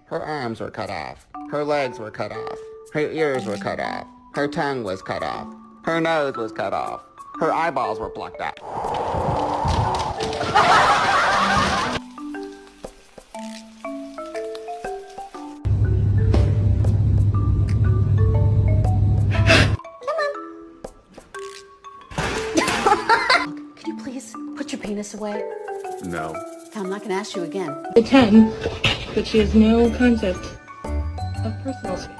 Her arms were cut off. Her legs were cut off. Her ears were cut off. Her tongue was cut off. Her nose was cut off. Her eyeballs were plucked out. Could you please put your penis away? No. I'm not going to ask you again. I can, but she has no concept of personal space.